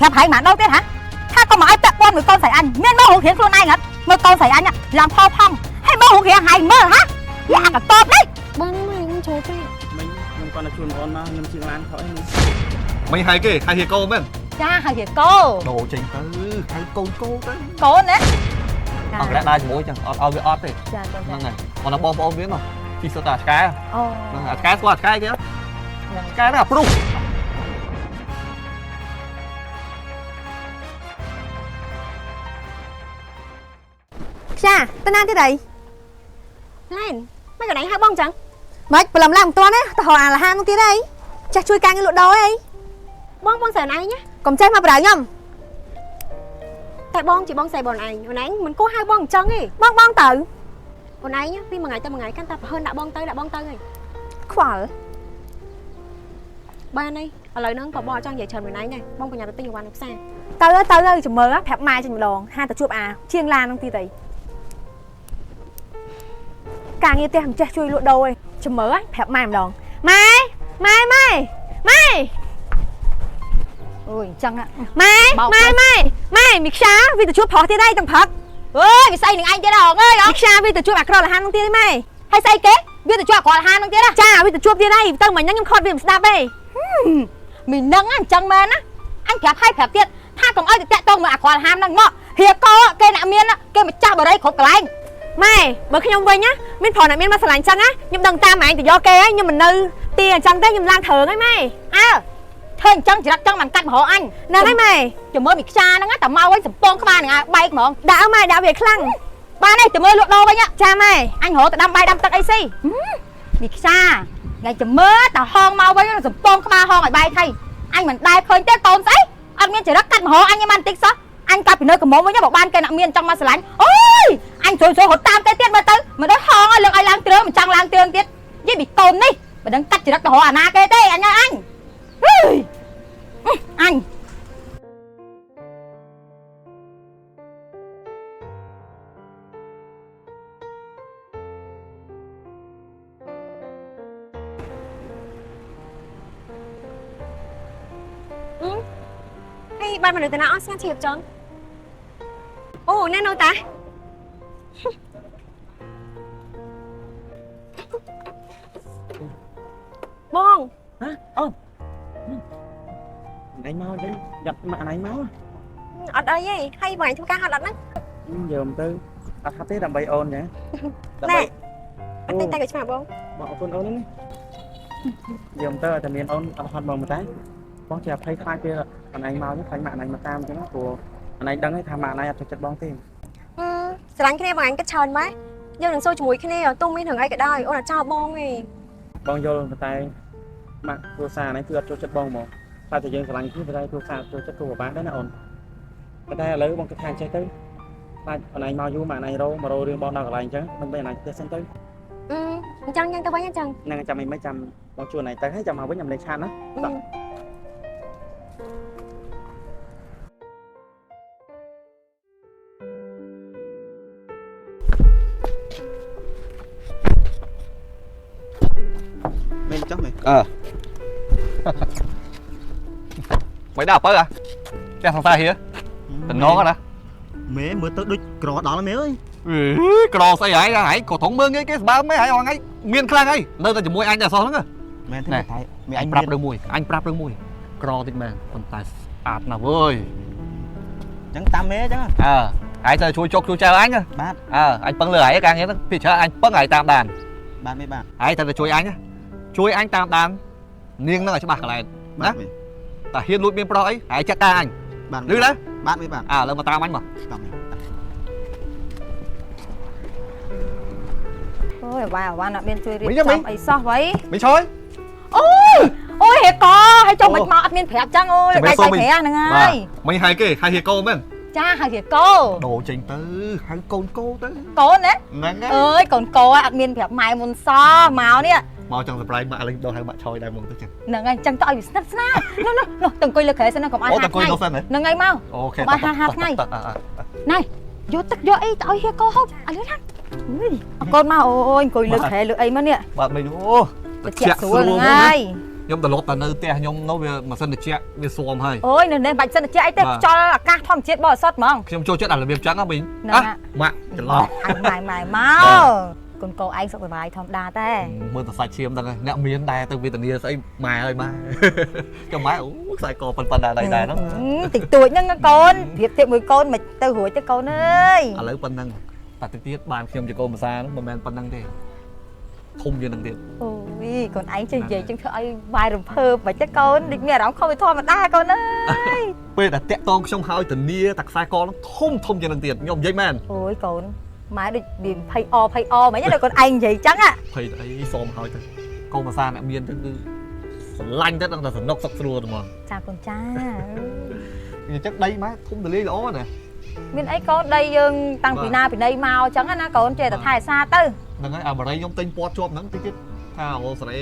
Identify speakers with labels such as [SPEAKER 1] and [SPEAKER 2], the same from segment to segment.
[SPEAKER 1] gặp hai mạn đâu thế hả tha con mà ai tẹt con người con xảy anh miên mơ hùng khiến luôn ai ngất mơ con xảy anh à làm phao phong hay mơ hùng khiến hai mơ hả dạ cả tôm đấy
[SPEAKER 2] băng mày không chơi vậy
[SPEAKER 3] mình còn là chuồn con mà nhưng chiên lan khỏi
[SPEAKER 4] mày hay cái hay hiệp câu bên
[SPEAKER 1] cha hai hiệp cô
[SPEAKER 4] đồ trình tư hay câu câu đấy
[SPEAKER 1] cô đấy
[SPEAKER 4] ở cái đai mũi chẳng ở cái ót đi năng này còn là bom biết không khi sơ tà cái cái qua cái kia cái đó là pro
[SPEAKER 2] cha tên ăn thế này lên mấy cái này hai bông chẳng mấy phải làm toán á tao hỏi là hai bông tí đây cha chui căng cái lụa đó ấy bông sờ này nhá còn chơi mà phải nhầm tại bông chỉ bông xài bọn này mình có hai bông chân ấy bông tự bọn này nhá vì mà ngày căn ta hơn đã bông tới này khỏe ba này ở lời nâng có bò cho vậy trời mình này bông của nhà tôi tinh hoàn được xa tới ơi chụp mơ á phép mai chụp đòn hai tao chụp chiêng lan không tí tí càng như tiền cha chui lụa đâu ấy chụp mơ á phép mai đòn mai
[SPEAKER 1] ôi chăng ạ
[SPEAKER 2] mai mịch xá vì tao chụp phó thế đây thằng phật
[SPEAKER 1] ơi vì say đừng anh thế nào ơi đó
[SPEAKER 2] mịch xá vì tao chụp bạc rồi là hai không tiền mày
[SPEAKER 1] hay say kế biết tụi cho còn hai không tiếc á
[SPEAKER 2] cha vì tụi chụp tiền đây tao mà nhắc nhung khót vì mình đạp đây
[SPEAKER 1] mình nâng anh chẳng men á anh phép hay phép tiết tha còn ai tẹt tông mà còn ham nâng ngọ hiệp co cây nạ miên á cây mà cha vào đây khổ cả anh
[SPEAKER 2] mày bởi khi nhung về nhá miên phò nạ miên mà sờ lạnh chăng á nhưng đằng ta mà anh thì do kê ấy nhưng mình nư tiền chăng thế nhưng lang thường ấy mày
[SPEAKER 1] thôi chăng chỉ đặt chăng bằng cắt mà họ anh
[SPEAKER 2] nè đấy mày
[SPEAKER 1] chỉ mới bị xa nó ngắt tầm mau ấy sập pon các ba này bay mà
[SPEAKER 2] đã mày đã về khăng
[SPEAKER 1] ba này chỉ mới lụa đô vậy nhá
[SPEAKER 2] cha mày
[SPEAKER 1] anh hổ từ đâm bay đâm tật AC bị xa ngày chỉ mới tao hon mau với nó sập pon các ba hon lại bay thay anh mình đai khơi tết tôm sấy anh miên chỉ đặt cắt mà họ anh em ăn tích sao anh cặp nơi cầm mố với nhá bảo ban cây nặng miên trong ma sờ lạnh ôi anh sôi hột tam cái tiết mà tới mà đó hon ai lượng ai lang tiêu mà chẳng lang tiêu tiết với bị tôm đi mà đang cắt chỉ đặt họ na cái tê anh nha anh
[SPEAKER 2] hay ban mà được tên nào sang chìa tròn ồ nè nô ta bông
[SPEAKER 3] hả này mau chứ giật mạng này máu
[SPEAKER 2] ở đây ấy hay vậy chúng ta học lắm
[SPEAKER 3] giờ mình tư hạt tết làm bay ôn nhỉ
[SPEAKER 2] nè anh tin tay của chị bông
[SPEAKER 3] bỏ con ôn đấy giờ mình tư là miền ôn hoàn bồng một cái bóng chè thấy khai kia anh ấy mau chứ thấy mạng này mà tam cho nó của anh ấy đăng ấy tham mạng này cho chật bóng tiền
[SPEAKER 2] sẽ đánh cái này bằng anh cái tròn mấy nhưng đừng sôi chuối cái này tung lên thằng ấy cái đây ôn là cho bông này
[SPEAKER 3] bóng vô một tay mạng tua xa này chưa cho chật bóng một ta thì dân sẽ đánh cái đây tua xa cho chật của bán đấy là ổn cái đây là lấy bóng cái thang chơi tới anh ấy mau vô mạng này đâu mà rồi riêng bóng nào cả lành chứ mình bây giờ này sẽ tới
[SPEAKER 2] chăng nhanh tao với nha chăng
[SPEAKER 3] năng trăm mấy trăm bóng chùa này tới hết trăm mà với nhầm lấy chan đó
[SPEAKER 4] mày chắc mày mày đào tới à cái thằng ta here tình nó đó
[SPEAKER 5] mẹ mới tới đứt cỏ đó là mẹ ơi
[SPEAKER 4] cỏ say ấy ra hãy cổ thống mương cái ba mấy hãy hoàng ấy miên khang ấy nơi ta chỉ môi anh là sao nữa
[SPEAKER 5] mẹ
[SPEAKER 4] này
[SPEAKER 5] mẹ
[SPEAKER 4] anh prap được mùi cỏ thì mà còn tài ạt nào ơi
[SPEAKER 5] chẳng tam mẹ chứ
[SPEAKER 4] hãy chơi chui chọc chui treo anh
[SPEAKER 5] bát
[SPEAKER 4] anh băng lửa ấy càng nhớ thì chờ anh băng lại tam đàn
[SPEAKER 5] bạn mấy bạn
[SPEAKER 4] hãy thật là chui anh tam đàn niêng nó ở cho bạc lại đó ta hiên lụi biên pro ấy hãy chắc ca anh
[SPEAKER 5] bạn
[SPEAKER 4] đưa đấy
[SPEAKER 5] bạn mấy bạn
[SPEAKER 4] lần mà tam anh mà
[SPEAKER 1] ôi wow nè bên chơi đi chọc ấy sao vậy
[SPEAKER 4] mình chơi
[SPEAKER 1] ôi hệ co hay chồng mình mọt miên phép chăng ôi đây tay phép nè ngay
[SPEAKER 4] mình hai cái hai hiệp câu bên
[SPEAKER 1] cha hai hiệp cô
[SPEAKER 4] đồ trình tư hai con cô tới
[SPEAKER 1] cô đấy ơi còn cô ạ miên phép mày muốn so máu đi ạ
[SPEAKER 4] mau trong surprise bạn lên đâu hai bạn chơi đây muốn tới chừng
[SPEAKER 1] nè ngay chẳng tao bị snap nó từng coi lực hệ xem nó còn ai hát ngay nè ngay mau
[SPEAKER 4] ok
[SPEAKER 1] ai hát ngay này vô tắc vô ấy tao hiệp cô không à lướt con mau ôi coi lực hệ lực ấy mà nè
[SPEAKER 4] bạn mình ô
[SPEAKER 1] chạy xuống ngay
[SPEAKER 4] nhom tờ lốp tờ nơi te nhom nó về mà sân được che về xòm hay
[SPEAKER 1] ôi nên bạch sân chạy tê cho là ca thom chết bò sót mong
[SPEAKER 4] nhom cho chết là việc trắng á mình mạ chật lọt
[SPEAKER 1] anh mày mau còn cô anh sợ phải bài thom đa tê
[SPEAKER 4] mưa tờ sạch chiêm tầng này nẹo miếng đai từ vì tờ nia sẽ mài ơi mai cho máy xài cò phần đà đầy đà nó
[SPEAKER 1] tỉnh tuổi nhưng con việc tiệm người con mà tao hủi cho con ơi
[SPEAKER 4] à lấy phần năng ta tự tiết bàn khi cho cô mà xa nó mà men phần năng thế không như năng tiền
[SPEAKER 1] ôi còn anh chơi gì chẳng thôi bài rồi phơ mà chắc con định nghe đó không phải thôi mà đa con ơi
[SPEAKER 4] bây giờ tẹt ton trong hai tờ nia tặc sai con nó không như năng tiền nhom dây men
[SPEAKER 1] ôi con máy được điểm pay o mấy nhá con anh gì chẳng à
[SPEAKER 4] pay ấy xòm hỏi thôi cô mà xa nẹo miếng tức lanh tất đang là nóc sọc xua rồi mà
[SPEAKER 1] cha con cha
[SPEAKER 4] chắc đây má không được lý lỗ nè
[SPEAKER 1] miền ấy có đây dương tăngពីណាពីđây mau chẳng á con chơi ta thay xa tư
[SPEAKER 4] ហ្នឹងហើយអាបរិយខ្ញុំទិញពណ៌ជាប់ហ្នឹងតិចទៀតថាអូស្រី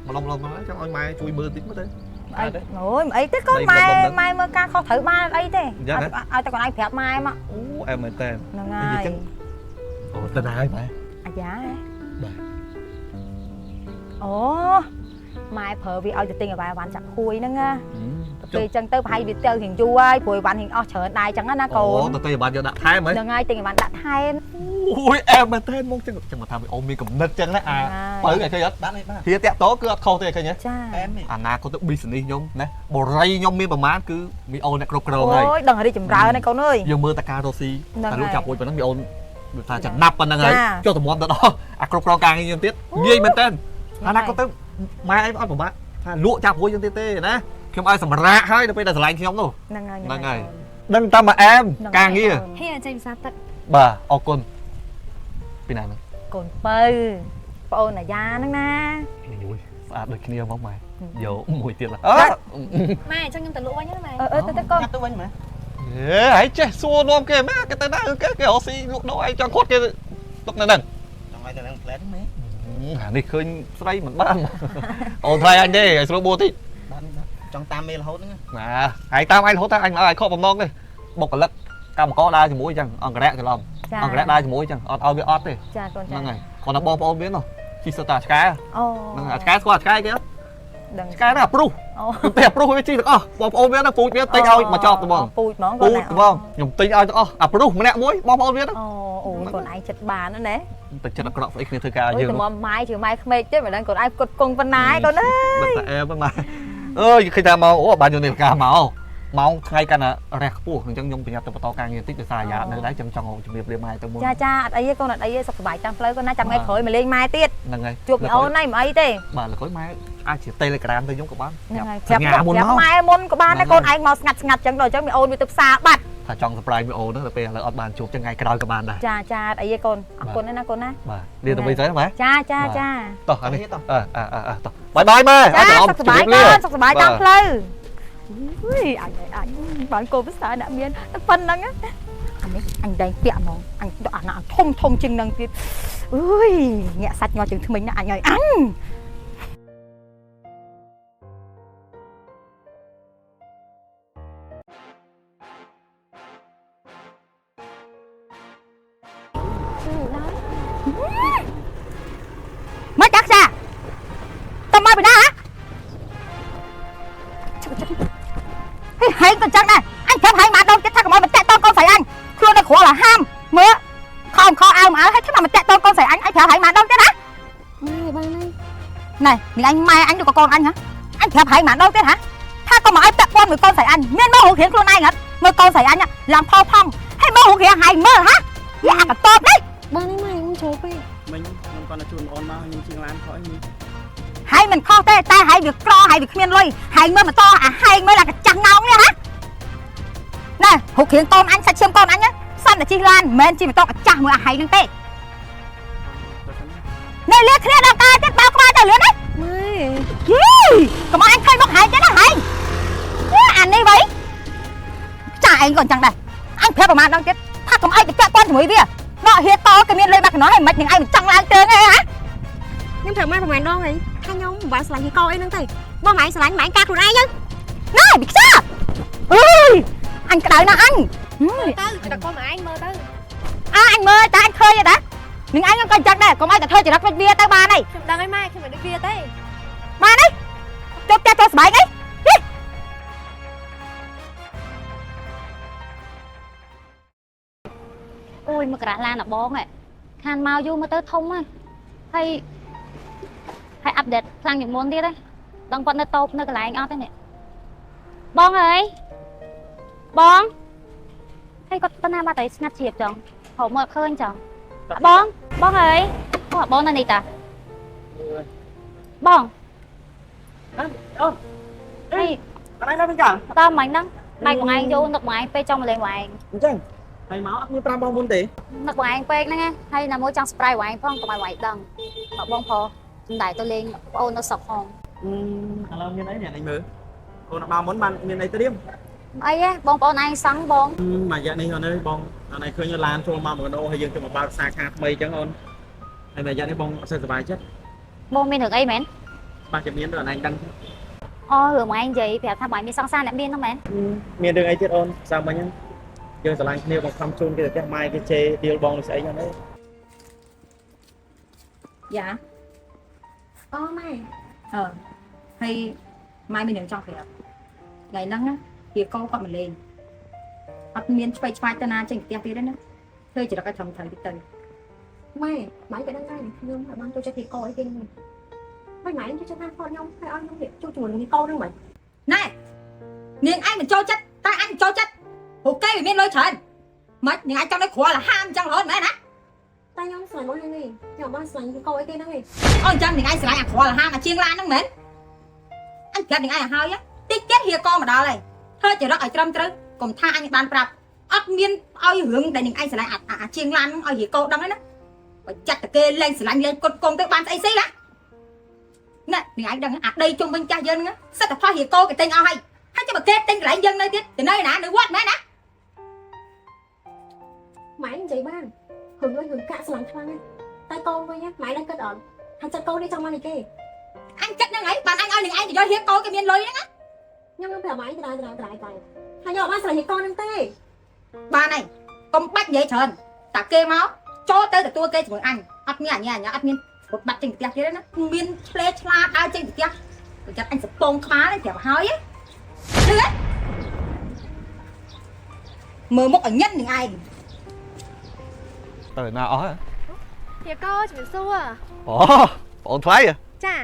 [SPEAKER 4] ម្លងហ្នឹងចង់ឲ្យម៉ែជួយមើលតិចមើលទៅអី
[SPEAKER 1] អូយអីទេកូនម៉ែមើលការខុសត្រូវបានអីទេឲ្យតែកូនឯងប្រាប់ម៉ែមក
[SPEAKER 4] អូអែមែនតើ
[SPEAKER 1] ហ្នឹងហើយ
[SPEAKER 4] អូតើហើយម៉ែ
[SPEAKER 1] អាយ៉ា
[SPEAKER 4] បាទ
[SPEAKER 1] អូម៉ែប្រើវាឲ្យទៅទិញឲ្យវ៉ាន់ចាក់ហួយហ្នឹងណាពេលចឹងទៅប្រហែលវាទៅរៀងយូរហើយព្រោះវ៉ាន់រៀងអស់ច្រើនដែរចឹងណាកូន
[SPEAKER 4] អូទៅទិញឲ្យវ៉ាន់យកដាក់ថែមហ៎
[SPEAKER 1] ហ្នឹងហើយទិញឲ្យវ៉ាន់ដាក់ថែម
[SPEAKER 4] អូយអែមែនតើមកចឹងមកថាអូនមានកំណត់ចឹងណាអាបើឲ្យឃើញអត់បានទេបាទវាតាក់តគឺអត់ខុសទេឃើញទេ
[SPEAKER 1] ចា
[SPEAKER 4] អាណាគាត់ទៅ business ខ្ញុំណាបរិយខ្ញុំមានប្រមាណគឺមីអូនអ្នកគ្រប់គ្រងហើយ
[SPEAKER 1] អូយដឹងរីចម្រើនហើយកូនអើយ
[SPEAKER 4] យើងមើលតការរ៉ូស៊ីតែលោកចាប់ពួយប៉ុណ្ណឹងមីអូនថាចំណាប់ប៉ុណ្ណឹងហើយចុះតម្រាំទៅដល់អាគ្រប់គ្រងការងារយើងទៀតងាយមែនតើអាណាគាត់ទៅម៉ែអីអត់ប្រមាថថាលក់ចាប់ពួយយើងទៀតទេណាខ្ញុំឲ្យសម្រាប់ហើយដល់ពេលដល់ឆ្លាញ់ខ្ញុំនោះ
[SPEAKER 1] ហ្នឹងហើយ
[SPEAKER 4] ដឹងតាមមកអែមការងារ
[SPEAKER 2] ហេចេញភាសាទឹក
[SPEAKER 4] បាទអរគុណពីណាហ្នឹង
[SPEAKER 1] កូនបើប្អូនអាយ៉ាហ្នឹងណា
[SPEAKER 4] យូយស្អាតដូចគ្នាមកម៉ែយកមួយទៀតឡើយ
[SPEAKER 2] ម៉ែអញ្ចឹងខ្ញុំទៅលក់វិញណាម៉ែ
[SPEAKER 1] ទៅកូន
[SPEAKER 5] ទៅវិញម៉ែ
[SPEAKER 4] ហើយចេះសួរនាំគេម៉ែគេទៅណាគេរកស៊ីលក់ដូរឯងចង់គាត់គេទុកនៅហ្នឹង
[SPEAKER 5] ចង់ឲ្យទៅហ្នឹងផ្លែតម៉ែ
[SPEAKER 4] អានេះឃើញស្រីមិនបានអូនថ្លៃអញទេឲ្យស្រួលបួតិច
[SPEAKER 5] បានចង់តាមមេរហូតហ្នឹង
[SPEAKER 4] ណាហើយតាមអញរហូតថាអញមកឲ្យខកបំណងទេបុគ្គលិកកម្មករដើរជាមួយអញ្ចឹងអង្គរៈច្រឡំអង្គរៈដើរជាមួយអញ្ចឹងអត់ឲ្យវាអត់ទេ
[SPEAKER 1] ចាកូនចា
[SPEAKER 4] ហ្នឹងហើយគាត់ថាបងប្អូនវានោះជីសតាឆ្កែ
[SPEAKER 1] អូ
[SPEAKER 4] ហ្នឹងឆ្កែស្គាល់ឆ្កែគេអត់ឆ្កែណាព្រុសខ្ញុំទេព្រុសវាជីទាំងអស់បងប្អូនវាណាពូជវាទិញឲ្យមកចប់ទៅបង
[SPEAKER 1] ពូជហ្មង
[SPEAKER 4] ពូជបងខ្ញុំទិញឲ្យទាំងអស់អាព្រុសម្នាក់មួយបងប្អូនវាហ្នឹង
[SPEAKER 1] អូកូនឯងចិត្តបានណា
[SPEAKER 4] តែចិត្តអាក្រក់ស្អីគ្នាធ្វើការយើង
[SPEAKER 1] ទៅមកម៉ែជឿម៉ែក្មេកទេមិនដឹងកូនឯងគត់គង់ប៉ុណ្ណាឯងកូនអើយ
[SPEAKER 4] តែអែម៉ែអើយឃើញថាមកអូបានយកនាឡិកាមកម៉ោងថ្ងៃកាន់តែរះខ្ពស់អញ្ចឹងខ្ញុំប្រញាប់ទៅបន្តការងារតិចដោយសារអាយ៉ានៅដែរចឹងចង់ជំរាបលាម៉ែទៅមុន
[SPEAKER 1] ចាអត់អីទេកូនអត់អីទេសុខសប្បាយតាមផ្លូវកូនណាចាំថ្ងៃក្រោយមកលេងម៉ែទៀត
[SPEAKER 4] ហ្នឹងហើយ
[SPEAKER 1] ជួបអូនហ្នឹងមិនអីទេ
[SPEAKER 4] បាទលើក្រោយម៉ែអាចជា Telegram ទៅខ្ញុំក៏បាន
[SPEAKER 1] ហ្នឹងហើយប្រាប់ម៉ែមុនក៏បានដែរកូនឯងមកស្ងាត់ចឹងដល់ចឹងមីអូនវាទៅផ្សារបាត់
[SPEAKER 4] ថាចង់ surprise មីអូនទៅពេលឥឡូវអត់បានជួបចឹងថ្ងៃក្រោយក៏បានដែរ
[SPEAKER 1] ចាអត់អីទេកូនអរគុណណាកូនណា
[SPEAKER 4] បាទលាទៅវិញទៅម៉ែ
[SPEAKER 1] ចា
[SPEAKER 4] តោះអានេះតោះបាយបាយម៉ែ
[SPEAKER 1] អត់សុខសប្បាយកូនសុខសប្បាយតាមផ្លូវអុយអញបានកូនភាសាអ្នកមានតែប៉ុណ្្នឹងអានេះអញដែងពាក់ហ្មងអញដកអាណាធំជាងនឹងទៀតអុយញាក់សាច់ងល់ជើងថ្មិញណាអញឲ្យអញមកចាក់ចាតើមកពីណាហេក៏ចឹងដែរអញប្រាប់ឲ្យមកដងចិត្តថាកុំមកតាក់តងកូនស្រីអញខ្លួននៅក្រឡាហាមមើលខំអើមកឲ្យថាមកតាក់តងកូនស្រីអញប្រាប់ឲ្យមកដងទៀតណា
[SPEAKER 2] បានហើយ
[SPEAKER 1] ណែមីអញម៉ែអញឬក៏កូនអញហ៎អញប្រាប់ឲ្យមកដងទៀតហ៎ថាកុំមកឲ្យតាក់ព័ន្ធមួយកូនស្រីអញមានមករូបរាងខ្លួនឯងហ៎មើលកូនស្រីអញឡើងផោផង់ហើយមករូបរាងឲ្យមើលហ៎យ៉ាកតបនេះ
[SPEAKER 2] បានហើយម៉ែខ្ញុំចូលពេក
[SPEAKER 3] មិញខ្ញុំគាត់ទៅជូនអូនមកខ្ញុំជិះឡានខ້ອຍនេះ
[SPEAKER 1] ហើយមិនខុសទេតែហើយវាក្រហើយវាគ្មានលុយហើយមើលម៉ូតូអាហែងមើលអាកញ្ចាស់ងោងនេះហ៎ណែហុកគ្រឿងកូនអញសាច់ឈាមកូនអញសន្តិជិះឡានមិនមែនជិះម៉ូតូកញ្ចាស់មួយអាហែងហ្នឹងទេនៅលៀគ្នាដល់កាទៀតបើក្បាលទៅលឿនណា
[SPEAKER 2] ម៉ែ
[SPEAKER 1] យីកុំអញឃើញមកហែងទេណាហែងអានេះវិញចាឯងក៏អញ្ចឹងដែរអញប្រាប់ប្រហែលដងទៀតថាកុំអីទៅពាក់ព័ន្ធជាមួយវាណោះហៀតតគេមានលុយបាក់កណោះហើយមិននឹងឯងមិនចង់ឡើងជើងទេហ៎
[SPEAKER 2] ខ្ញុំប្រាប់ម៉ែប្រហែលដងហើយថាខ្ញុំមិនបានស្រឡាញ់កោអីហ្នឹងទេបងម៉ែស្រឡាញ់ម៉ែការខ្លួនឯងហ្នឹង
[SPEAKER 1] ណែបិខ្ចាអើយអញក្តៅណាស់អញ
[SPEAKER 2] ទៅតែកូនម៉ែឯងមើលទៅ
[SPEAKER 1] អញមើលតែអញឃើញទេនឹងឯងក៏ចឹងដែរកុំឲ្យតែធ្វើចរិតវិញវាទៅបានហើយ
[SPEAKER 2] ខ្ញុំដឹងហើយម៉ែខ្ញុំមិនដូចវាទេ
[SPEAKER 1] បានទេច ចូលផ្ទះចូលស្បែកអី
[SPEAKER 6] អូយមកក្រាស់ឡានអាបងខានមកយូរមកទៅធំហើយហើយអាប់ដេតខ្លាំងជាងមុនទៀតហើយដឹងគាត់នៅតូបនៅកន្លែងអត់ទេនេះបងអើយបងហើយគាត់ទៅណាបាត់ហើយស្ងាត់ជ្រាបចង់ហៅមកឃើញចង់បងអើយបងនៅនេះតាបង
[SPEAKER 3] អូន
[SPEAKER 6] ហើយ
[SPEAKER 3] អត់ឯងនៅវិញចា
[SPEAKER 6] តើមិញហ្នឹងបែកបងឯងយូរនឹកបងឯងពេកចង់មកលេងបងឯង
[SPEAKER 3] អញ្ចឹងហើយមកអត់មាន5បងមុនទេ
[SPEAKER 6] នឹកបងឯងពេកហ្នឹងហើយណាមួយចង់ surprise បងឯងផងកុំឲ្យបងឯងដឹងមកបងព្រោះសំដៅទៅលេងបងអូននៅស្រុកផង
[SPEAKER 3] ឥឡូវមានអីអ្នកឯងមើលអូនមកមុនបានមានអីត្រៀម
[SPEAKER 6] អីហ៎បងប្អូនឯងសង់បង
[SPEAKER 3] មួយរយៈនេះអូនអើយបងអូនឯងឃើញឡានចូលមកមកកណ្ដោហើយយើងទៅមកបើកសាខាថ្មីអញ្ចឹងអូនហើយមួយរយៈនេះបងអត់សូវសប្បាយចិត្ត
[SPEAKER 6] បងមានរឿងអីមែន
[SPEAKER 3] បាទជាមានរឿងអូនឯងដឹង
[SPEAKER 6] អូរឿងបងឯងនិយាយប្រាប់ថាបងឯងមានសង្សារអ្នកមានហ្នឹងមែន
[SPEAKER 3] មានរឿងអីទៀតអូនសាមិញហ្នឹងយើងស្រឡាញ់គ្នាបងខំជូនគេទៅផ្ទះម៉ែគេជេរឌីលបងនេះស្អីហ្នឹងឯង
[SPEAKER 1] យ៉ា
[SPEAKER 2] អូម៉ែ
[SPEAKER 1] ហើយម៉ែមានរឿងចង់ប្រាប់ថ្ងៃហ្នឹងណាវាកោគាត់មកលេងអត់មានឆ្វេងឆ្វាយទៅណាចេញផ្ទះទៀតទេណាធ្វើចរិតឲ្យត្រឹមត្រូវទៀតទៅ
[SPEAKER 2] ម៉ែម៉ែក៏ដឹងដែរខ្ញុំបានចូលចិត្តទីកអីគេហ្នឹងម៉ែម៉ែចូលចិត្តថាគាត់ខ្ញុំហើយឲ្យខ្ញុំចូលជាមួយនឹងទីកហ្នឹងម៉េច
[SPEAKER 1] ណែនាងឯងមិនចូលចិត្តតែអញចូលចិត្តព្រោះគេវាមានលុយច្រើនមិននាងឯងចង់ឲ្យគ្រាន់តែហាមអញ្ចឹងរហូតមែនណា
[SPEAKER 2] តែខ្ញុំស្រឡាញ់បងហ្នឹងឯងខ្ញុំបានស្រឡាញ់ទីកអីគេហ្នឹងឯង
[SPEAKER 1] អូអញ្ចឹងនាងឯងស្រឡាញ់អាគ្រាន់តែហាមអាជាងឡានហ្នឹងមែនអញប្រាប់នាងឯងឲ្យហើយតិចទៀតហៀកមកដល់ហើយធ្វើចរិតឲ្យត្រឹមត្រូវកុំថាអញបានប្រាប់អត់មានឲ្យរឿងដែលនាងឯងស្រឡាញ់អាជាងឡានហ្នឹងឲ្យហៀកដឹងទេណាបើចាត់តែគេលេងស្រឡាញ់លេងកត់កុំទៅបានស្អីស្អីណាណែនាងឯងដឹងអាដីជុំវិញចាស់យើងហ្នឹងសិតតែផ្លោះហៀកគេទិញអស់ហើយហើយចាំបើគេទិញកន្លែងយើងនៅទៀតទៅនៅណានៅវត្តមែនណា
[SPEAKER 2] ម៉ែនិយាយបានរឿងកាក់ស្រឡាញ់ខ្លាំងតែកូនវិញម៉ែដឹងគិតអត់ហើយចិត្តកូននេះចង់មកនេះគេ
[SPEAKER 1] អញគិតហ្នឹងហើយបានអញឲ្យនាងឯងទៅយកហៀកគេមានលុយហ្នឹងណា
[SPEAKER 2] ខ្ញុំនឹងប្រាប់ម៉ែត្រាយហើយខ្ញុំបានស្រឡាញ់ទីកហ្នឹងទេ
[SPEAKER 1] បានហើយកុំបាច់និយាយច្រើនតាគេមកចូលទៅទទួលគេជាមួយអញអត់មានអញ្ញាអត់មានពុតបាត់ចេញពីផ្ទះទៀតណាមានឆ្លេឆ្លាដើរចេញពីផ្ទះប្រយ័ត្នអញសពងក្បាលទេប្រាប់ហើយលឺមើលមុខឲ្យញិននាងឯង
[SPEAKER 4] ទៅណាអស់ហ៎
[SPEAKER 2] ហៀកោជំរាបសួរ
[SPEAKER 4] អូបងថ្លៃ
[SPEAKER 2] ចា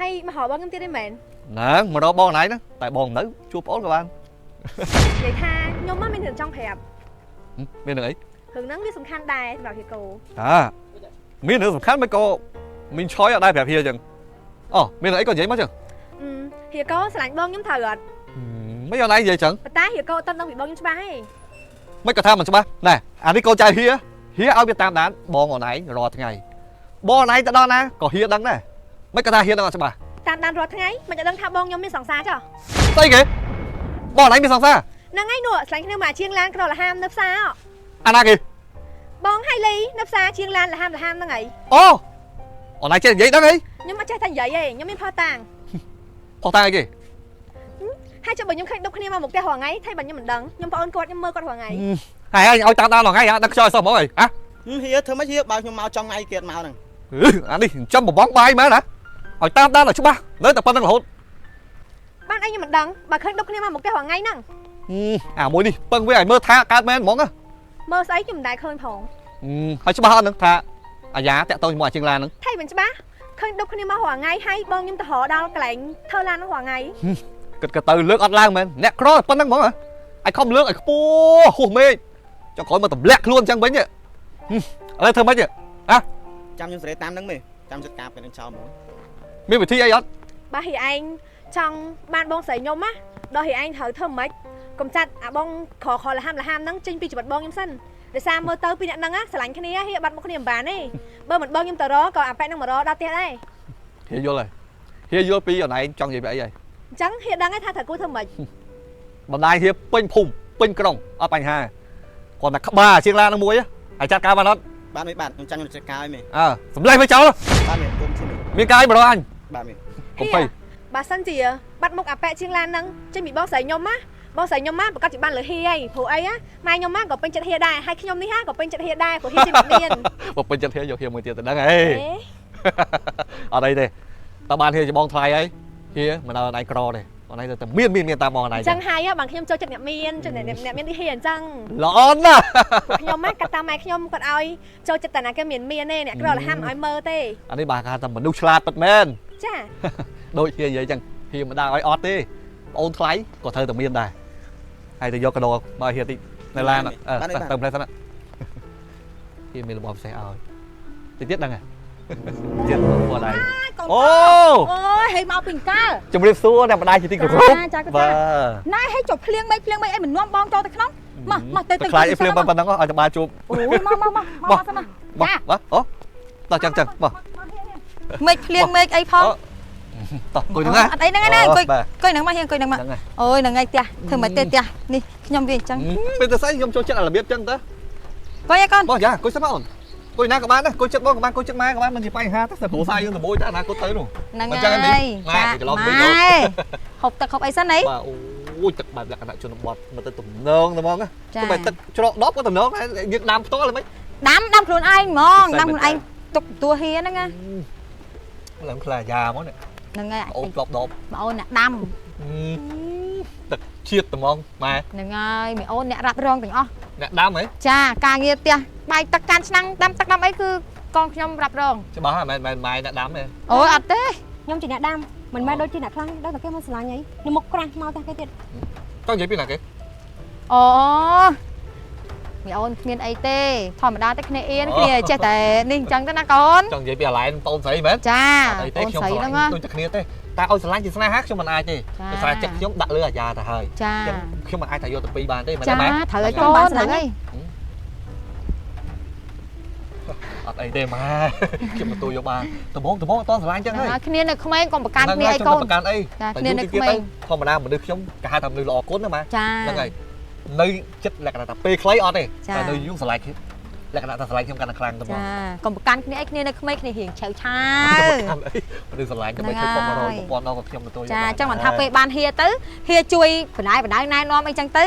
[SPEAKER 2] ហើយមកហៅបងខ្ញុំទៀតទេមែន
[SPEAKER 4] ហ្នឹងមករកបងណៃហ្នឹងតែបងនៅជួបបងក៏បាន
[SPEAKER 2] និយាយថាខ្ញុំមកមានរឿងចង់ប្រាប់
[SPEAKER 4] មានរឿងអី
[SPEAKER 2] រឿងហ្នឹងវាសំខាន់ដែរសម្រាប់ហៀកោ
[SPEAKER 4] មានរឿងសំខាន់មិនក៏មីងឆយអត់ដែរប្រាប់ហៀអញ្ចឹងអូមានរឿងអីក៏និយាយមកចឹង
[SPEAKER 2] ហៀកោស្រឡាញ់បងខ្ញុំត្រូវអត់
[SPEAKER 4] មិនអត់ណៃនិយាយចឹង
[SPEAKER 2] ប៉ុន្តែហៀកោអត់ដឹងពីបងខ្ញុំច្បាស់ទេ
[SPEAKER 4] មិនក៏ថាមិនច្បាស់ណែអានេះកូនចៅហៀឲ្យវាតាមដានបងអនឯងរាល់ថ្ងៃបងអនឯងទៅដល់ណាក៏ហៀដឹងដែរមិនក៏ថាហៀដឹងអត់ច្បាស់
[SPEAKER 2] តាមដានរាល់ថ្ងៃមិនដឹងថាបងខ្ញុំមានសង្សារចុះ
[SPEAKER 4] ស្អីគេបងអនឯងមានសង្សារ
[SPEAKER 2] ហ្នឹងហើយនោះស្រឡាញ់គ្នាមកជាងឡានក្រលហាមនៅផ្សារ
[SPEAKER 4] អាណាគេ
[SPEAKER 2] បងហៃលីនៅផ្សារជាងឡានលហាមហ្នឹងហើយ
[SPEAKER 4] អូអនឯងចេះនិយាយដឹងអី
[SPEAKER 2] ខ្ញុំអត់ចេះតែនិយាយទេខ្ញុំមានផោះតាំង
[SPEAKER 4] ផុសតាំងអីគេ
[SPEAKER 2] ហើយចុះបើខ្ញុំឃើញដុកគ្នាមកមុខផ្ទះរាល់ថ្ងៃថៃបើខ្ញុំមិនដឹងខ្ញុំប្អូនគាត់ខ្ញុំមើលគាត់រាល់ថ្ងៃ
[SPEAKER 4] ហើយអញឲ្យតាមដានរាល់ថ្ងៃដឹកខ្យល់សោះហ្មងអីហ៎
[SPEAKER 5] ហៀធ្វើម៉េចហៀបើខ្ញុំមកចង់ថ្ងៃទៀតមកហ្នឹង
[SPEAKER 4] អានេះចំបំបងបាយមែនណាឲ្យតាមដានឲ្យច្បាស់នៅតែប៉ុណ្្នឹងរហូត
[SPEAKER 2] បានអីខ្ញុំមិនដឹងបើឃើញដុកគ្នាមកមុខផ្ទះរាល់ថ្ងៃហ្នឹង
[SPEAKER 4] អាមួយនេះពឹងវាឲ្យមើលថាកើតមែនហ្មង
[SPEAKER 2] មើលស្អីខ្ញុំមិនដែលឃើញផង
[SPEAKER 4] ហើយច្បាស់អត់នឹងថាអាយ៉ាតាក់តងជាមួយអាជាងឡានហ្នឹង
[SPEAKER 2] ថៃមិនច្បាស់ឃើញដុកគ្នាមករាល់ថ្ងៃហើយបងខ្ញុំទៅរកដល់កន្លែងធ្វើឡានហ្នឹងរាល់ថ្ងៃ
[SPEAKER 4] គិតទៅលើកអត់ឡើងមែនអ្នកក្រប៉ុណ្្នឹងហ្មងអាចខំលើកឲ្យខ្ពស់ហួសមេឃចុះក្រោយមកទម្លាក់ខ្លួនអញ្ចឹងវិញឥឡូវធ្វើម៉េច
[SPEAKER 5] ចាំខ្ញុំស្រែតាមហ្នឹងមេចាំចិត្តការពេលនឹងចោលហ្មង
[SPEAKER 4] មានវិធីអីអត់
[SPEAKER 2] បើហីឯងចង់បានបងស្រីខ្ញុំណាដល់ហីឯងត្រូវធ្វើម៉េចកុំចាត់អាបងខលហាមហ្នឹងចេញពីជីវិតបងខ្ញុំសិនដោយសារមើលទៅពីអ្នកហ្នឹងស្រឡាញ់គ្នាហៀបាត់មុខគ្នាមិនបានទេបើមិនបងខ្ញុំទៅរកក៏អាប៉ែហ្នឹងមករកដល់ផ្ទះដែរ
[SPEAKER 4] ហៀយល់ហើយហៀយល់ពីអនឯងចង់និយាយពីអីហើយ
[SPEAKER 2] អញ្ចឹងហៀដឹងហើយថាត្រូវគួរធ្វើម៉េច
[SPEAKER 4] បណ្ដាយហៀពេញភូមិពេញក្រុងអត់បញ្ហាគាត់តែក្បាលជាងឡានហ្នឹងមួយហើយចាត់ការបានអត់
[SPEAKER 5] បានមេបាទខ្ញុំចាំខ្ញុំចិត្តការឲ្យមេ
[SPEAKER 4] សម្លេងមិនចោល
[SPEAKER 5] បានមេគុំឈឹម
[SPEAKER 4] មានកាយមករកអញ
[SPEAKER 5] បាទមេ
[SPEAKER 4] កុំភ័យ
[SPEAKER 2] បើសិនជាបាត់មុខអាប៉ែជាងឡានហ្នឹងចេញពីបងស្រីខ្ញុំណាបងស្រីខ្ញុំប្រកាសជាបានលើហៀហើយព្រោះអីម៉ែខ្ញុំក៏ពេញចិត្តហៀដែរហើយខ្ញុំនេះក៏ពេញចិត្តហៀដែរព្រោះហៀជាអ្នកមាន
[SPEAKER 4] បើពេញចិត្តហៀយកហៀមួយទៀតទៅដឹងហេអត់អីទេ ta ban hia cho bong thay ấy hia mà nào này cro này còn này tầm miên ta bong này
[SPEAKER 2] ចឹងហើយបងខ្ញុំចូលចិត្តអ្នកមានចូលអ្នកមានទីហ៊ាអញ្ចឹង
[SPEAKER 4] lón á
[SPEAKER 2] ខ្ញុំម៉ាក់កាត់តាមម៉ែខ្ញុំគាត់ឲ្យចូលចិត្តតែណាគេមានទេអ្នកក្រលហាមឲ្យមើលទេ
[SPEAKER 4] anh ấy bà ca tầm mình đu slat bật men
[SPEAKER 2] ចា
[SPEAKER 4] đôi hia vậy chẳng hia mà đang nói ót đi ôn thay có thơ tầm miên này hay thì do cái đồ mà hia thì này lan tầm này thật hia mình là bom xe ơi thì tiết đang à tiết qua đây
[SPEAKER 1] អូ
[SPEAKER 4] ô
[SPEAKER 1] យហេមកពីកា
[SPEAKER 4] chồng đi xua nè mà đây chỉ tin của rốt và
[SPEAKER 1] ណែឲ្យចុះភ្លៀងមិនអីមិននាំបងចូលទៅក្នុងមកទៅ
[SPEAKER 4] khai em phim bằng đó ở trong ba chụp
[SPEAKER 1] អូយមកសិនមក
[SPEAKER 4] bác ố tao chẳng chẳng bỏ
[SPEAKER 1] មេឃភ្លៀងមេឃអីផង
[SPEAKER 4] tao coi đứng á
[SPEAKER 1] អត់អីហ្នឹងឯងគួយនឹងមកហៀងគួយនឹងមកអូយហ្នឹងឯងផ្ទះធ្វើមិនទេផ្ទះនេះខ្ញុំវាអញ្ចឹង
[SPEAKER 4] bên tayខ្ញុំចូលចិត្តអារបៀបចឹងទៅ
[SPEAKER 1] គួយឯកូន
[SPEAKER 4] បងយ៉ាគួយសិនមកអូនគួយណាក៏បានដែរគួយចិត្តបងក៏បានគួយចិត្តម៉ែក៏បានមិនជាបញ្ហាទេតែគ្រូសាយយើងទៅមួយតែអនាគតទៅនោះ
[SPEAKER 1] ហ្នឹងហើយម៉ែហូបទឹកហូបអីសិនអី
[SPEAKER 4] បាទអូយទឹកបែបលក្ខណៈជនបទមកទៅទំនងហ្មងទៅបែបទឹកច្រកដប់ក៏ទំនងដែរយើងដាំផ្ទាល់ហ្មង
[SPEAKER 1] ដាំខ្លួនឯងហ្មងដាំខ្លួនឯងទុកតួហៀហ្នឹងណា
[SPEAKER 4] ឡើងខ្លាយ៉ាហ្មងនេះ
[SPEAKER 1] ហ្នឹងហើយ
[SPEAKER 4] អូនក្លប់ដប់
[SPEAKER 1] បងអូនអ្នកដាំ
[SPEAKER 4] ទឹកជាតិហ្មងម៉ែ
[SPEAKER 1] ហ្នឹងហើយមីអូនអ្នករ៉ាប់រងទាំងអស់
[SPEAKER 4] អ្នកដាំហ៎
[SPEAKER 1] ចាការងារផ្ទះបាយទឹកកានឆ្នាំងដាំទឹកដាំអីគឺកូនខ្ញុំរ៉ាប់រង
[SPEAKER 4] ច្បាស់ហ៎មិនម៉ែអ្នកដាំទេ
[SPEAKER 1] អូយអត់ទេ
[SPEAKER 2] ខ្ញុំជាអ្នកដាំមិនមែនដូចជាអ្នកខ្លាំងដល់តែគេមកស្រឡាញ់អីខ្ញុំមកក្រាស់មកតែគេទៀត
[SPEAKER 4] ចង់និយាយពីណាគេ
[SPEAKER 1] អូមីអូនគ្មានអីទេធម្មតាតែគ្នាអៀនគ្នាចេះតែនេះអញ្ចឹងទៅណាកូន
[SPEAKER 4] ចង់និយាយពីអាឡែនបងស្រីមែន
[SPEAKER 1] ចា
[SPEAKER 4] អត់អីទេ
[SPEAKER 1] អូន
[SPEAKER 4] ខ្ញុំ
[SPEAKER 1] ស្រី
[SPEAKER 4] ស្រឡា
[SPEAKER 1] ហ្នឹង
[SPEAKER 4] ញ់ដូចតែគ្នាទេតែឲ្យស្រឡាញ់ជាស្នេហាខ្ញុំមិនអាចទេដោយសារចិត្តខ្ញុំដាក់លើអាយ៉ាទៅហើយ
[SPEAKER 1] ចា
[SPEAKER 4] ខ្ញុំមិនអាចថាយកទៅពីរបានទេមែន
[SPEAKER 1] ចា
[SPEAKER 4] ទេម៉ែ
[SPEAKER 1] ត្រូវឲ្យកូនត្រូវហើយ
[SPEAKER 4] អត់អីទេម៉ែខ្ញុំទទួលយកបានដំបងអត់តស្រឡាញ់ចឹងហើយ
[SPEAKER 1] គ្នានៅក្មេងកុំប្រកាន់គ្នាអីកូន
[SPEAKER 4] ប្រកាន់អី
[SPEAKER 1] ចាគ្នានៅក្មេង
[SPEAKER 4] ធម្មតាមនុស្សខ្ញុំគេហៅថាមនុស្សល្អគុណណាម៉ែ
[SPEAKER 1] ចា
[SPEAKER 4] ហ្នឹងហើយនៅចិត្តលក្ខណៈថាពេលខ្លីអត់ទេតែនៅយូរស្រឡាញ់លក្ខណៈថាស្រឡាញ់ខ្ញុំកាន់តែខ្លាំងទៅមក
[SPEAKER 1] ចាកុំប្រកាន់គ្នាអីគ្នានៅក្មេងគ្នារៀងឆៅឆាវ
[SPEAKER 4] មនុស្សស្រឡាញ់ដើម្បីជួយបងរង1000ដងខ្ញុំទទួលយក
[SPEAKER 1] ចាចឹងមិនថាពេលបានហៀទៅហៀជួយបណ្ដាយណែនាំអីចឹងទៅ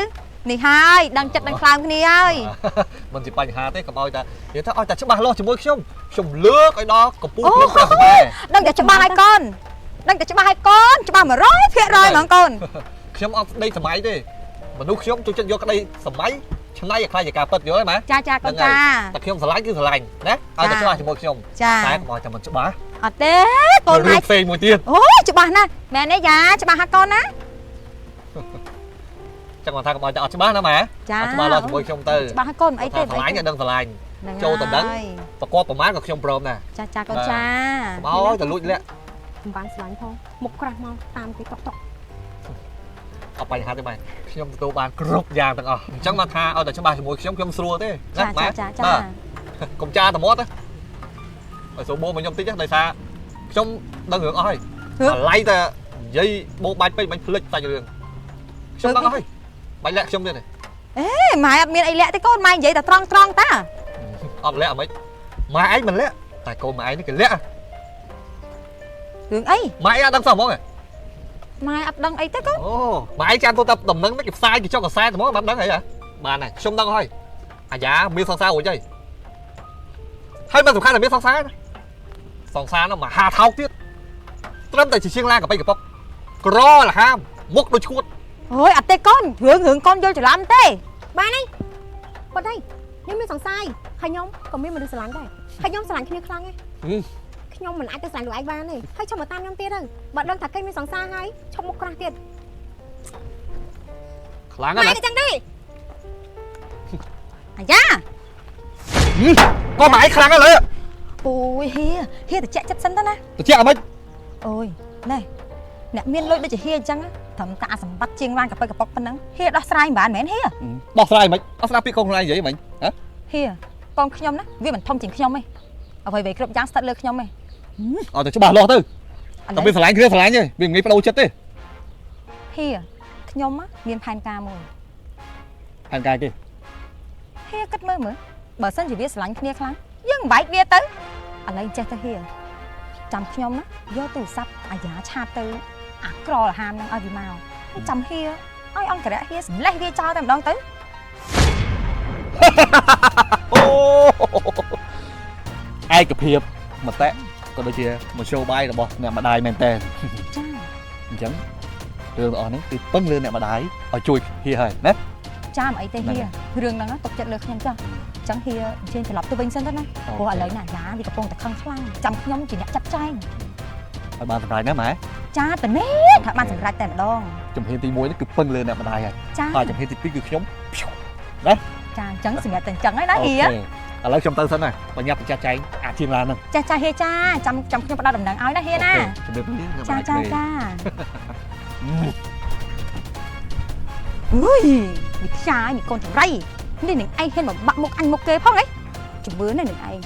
[SPEAKER 1] នេះហើយដឹងចិត្តដឹងខ្លាំងគ្នាហើយ
[SPEAKER 4] មិនជាបញ្ហាទេកុំឲ្យតែនិយាយថាឲ្យតែច្បាស់លាស់ជាមួយខ្ញុំលើកឲ្យដល់កម្ពុជាខ្ញុំស្បែ
[SPEAKER 1] ដឹងតែច្បាស់ហើយកូនដឹងតែច្បាស់ហើយកូនច្បាស់100%ហ្មងកូន
[SPEAKER 4] ខ្ញុំអត់ស្ដីសម័យទេមនុស្សខ្ញុំចូលចិត្តយកក្តីសម័យឆ្នៃឲ្យខ្លាចជាការពិតយល់ទេម៉ែ
[SPEAKER 1] ចាចាកូនចា
[SPEAKER 4] តែខ្ញុំស្រឡាញ់គឺស្រឡាញ់ណាឲ្យតែច្បាស់ជាមួយខ្ញុំ
[SPEAKER 1] ចា
[SPEAKER 4] តែកុំឲ្យតែមិនច្បាស់
[SPEAKER 1] អត់ទេកូន
[SPEAKER 4] រឿង
[SPEAKER 1] អាច
[SPEAKER 4] ផ្សេងមួយទៀត
[SPEAKER 1] អូច្បាស់ណាស់មែនទេយ៉ាច្បាស់ហើយកូនណា
[SPEAKER 4] ចឹងគាត់ថាកុំឲ្យតែអត់ច្បាស់ណាម៉ែ
[SPEAKER 1] ចា
[SPEAKER 4] អត់ច្បាស់លាស់ជាមួយខ្ញុំទៅ
[SPEAKER 1] ច្បាស់ហើយកូនអីទេ
[SPEAKER 4] ស្រឡាញ់ឲ្យដឹងស្រឡាញ់
[SPEAKER 1] ហ្នឹង
[SPEAKER 4] ចូលទៅដឹង
[SPEAKER 1] ហើយ
[SPEAKER 4] ប្រកបប្រមាណក៏ខ្ញុំព្រមដែរ
[SPEAKER 1] ចាចាកូនចា
[SPEAKER 4] កុំឲ្យតែលួចលាក់
[SPEAKER 2] មិនបានស្រឡាញ់ផងមកក្រាស់មកតាមគេតុក
[SPEAKER 4] អត់បញ្ហាទេម៉ែខ្ញុំទទួលបានគ្រប់យ៉ាងទាំងអស់អញ្ចឹងមកថាឲ្យតែច្បាស់ជាមួយខ្ញុំស្រួលទេ
[SPEAKER 1] ចា
[SPEAKER 4] ណាម៉ែ
[SPEAKER 1] ចាចា
[SPEAKER 4] កុំចាតែមាត់ណាឲ្យសូមបោមកខ្ញុំតិចណាដោយសារខ្ញុំដឹងរឿងអស់ហើយអាឡៃតែនិយាយបោបាច់ពេកបាញ់ភ្លេចសាច់រឿងខ្ញុំដឹងអស់ហើយបាច់លាក់ខ្ញុំទៀតទេ
[SPEAKER 1] អេម៉ែអត់មានអីលាក់ទេកូនម៉ែនិយាយតែត្រង់តា
[SPEAKER 4] អត់លាក់អ្ហ្មិចម៉ែឯងមិនលាក់តែកូនម៉ែឯងនេះគេលាក់
[SPEAKER 1] រឿងអី
[SPEAKER 4] ម៉ែឯងអត់ដឹងសោះហ្មង
[SPEAKER 1] ម៉ែអត់ដឹងអីទេកូន
[SPEAKER 4] អូម៉ែឯងចាំទៅតែដំណឹងមិនគេផ្សាយគេចុះកសែតហ្មងបានដឹងហីហ៎បានហើយខ្ញុំដឹងហើយអាយ៉ាមានសង្សាររួចហើយមិនសំខាន់តែមានសង្សារណាសង្សារនោះមហាថោកទៀតត្រឹមតែជាជាងឡាកប៉ៃកប៉ុកក្រលហាមមុខដូចឈួត
[SPEAKER 1] អូយអត់ទេកូនរឿងកូនយល់ច្រឡំទេ
[SPEAKER 2] បានហើយប៉ុន្តែខ្ញុំមានសង្ស័យហើយខ្ញុំក៏មានមនុស្សស្រឡាញ់ដែរហើយខ្ញុំស្រឡាញ់គ្នាខ្លាំងឯងខ្ញុំមិនអាចទៅស្រឡាញ់លោកឯងបានទេហើយឈប់មកតាមខ្ញុំទៀតទៅបើដឹងថាគេមានសង្សារហើយឈប់មកក្រាស់ទៀត
[SPEAKER 4] ខ្លាំង
[SPEAKER 2] ម៉ែ
[SPEAKER 4] ណាស់
[SPEAKER 2] ក៏ចឹងដែរ
[SPEAKER 1] អាយ៉ា
[SPEAKER 4] ក៏ម៉ែឯងខ្លាំងហើយលើ
[SPEAKER 1] អូយហៀទៅចាក់ចិត្តសិនទៅណា
[SPEAKER 4] ទៅជាអ្មិច
[SPEAKER 1] អូយណែអ្នកមានលុយដូចជាហៀអញ្ចឹងត្រឹមតែអាសម្បត្តិជាងឡានកប៉ិកប៉ុកប៉ុណ្ណឹងហៀដោះស្រាយមិនបានមែនហៀ
[SPEAKER 4] ដោះស្រាយមិនដោះស្រាយពីកូនខ្លួនឯងនិយាយមិនហ៎
[SPEAKER 1] ហៀកូនខ្ញុំណាវាមិនធំជាងខ្ញុំទេអ្វីៗគ្រប់យ៉ាងស្ថិតលើខ្ញុំទេ
[SPEAKER 4] អត់ទៅច្បាស់លាស់ទៅតែវាស្រឡាញ់គ្នាស្រឡាញ់ទេវាងាយបដូរចិត្តទេ
[SPEAKER 1] ហៀខ្ញុំមានផែនការមួយ
[SPEAKER 4] ផែនការគេ
[SPEAKER 1] ហៀគិតមើលបើសិនជាវាស្រឡាញ់គ្នាខ្លាំងយើងបែកវាទៅឥឡូវចេះទៅហៀចាំខ្ញុំណាយកទូរស័ព្ទអាយ៉ាឆាតទៅអាក្រលហាមនឹងឲ្យវាមកចាំហៀឲ្យអង្គរៈហៀសម្លេះវាចោលតែម្ដងទៅ
[SPEAKER 4] អូឯកភាពមតិ còn đôi chia một show bay là bọn nè mà đài men tên
[SPEAKER 1] ចា
[SPEAKER 4] chẳng đường ở đấy từ bưng lên nè mà đài ở chui hi hề nè
[SPEAKER 1] ចាមិនអីទេហៀរឿងហ្នឹងទុកចិត្តលើខ្ញុំចុះអញ្ចឹងហៀអញ្ជើញត្រឡប់ទៅវិញសិនទៅណាព្រោះឥឡូវណាយ៉ាវាកំពុងតែខឹងខ្លាំងចាំខ្ញុំជាអ្នកចាត់ចែង
[SPEAKER 4] ở bàn thằng nè mẹ
[SPEAKER 1] ចាតនេះថាបានសម្រេចតែម្ដង
[SPEAKER 4] chùm hiên tí muối nó cứ bưng lên nè mà đài rồi
[SPEAKER 1] ចា
[SPEAKER 4] ហើយchùm hiên tí cứ nhóm
[SPEAKER 1] ចាអញ្ចឹងសម្រាប់តែអញ្ចឹងហើយណាហៀ
[SPEAKER 4] ឥឡូវខ្ញុំទៅសិនណាបញ្ញាប់ទៅចាត់ចែងអាជាងឡានហ្នឹង
[SPEAKER 1] ចាហៀចាចាំខ្ញុំផ្ដល់ដំណឹងឲ្យណាហៀណា
[SPEAKER 4] ជំរាបលា
[SPEAKER 1] ចាអុយនេះខ្យាយនេះកូនចង្រៃនេះនឹងឯងហ៊ានមកបាក់មុខអញមុខគេផងហីជំរឿននេះនឹងឯង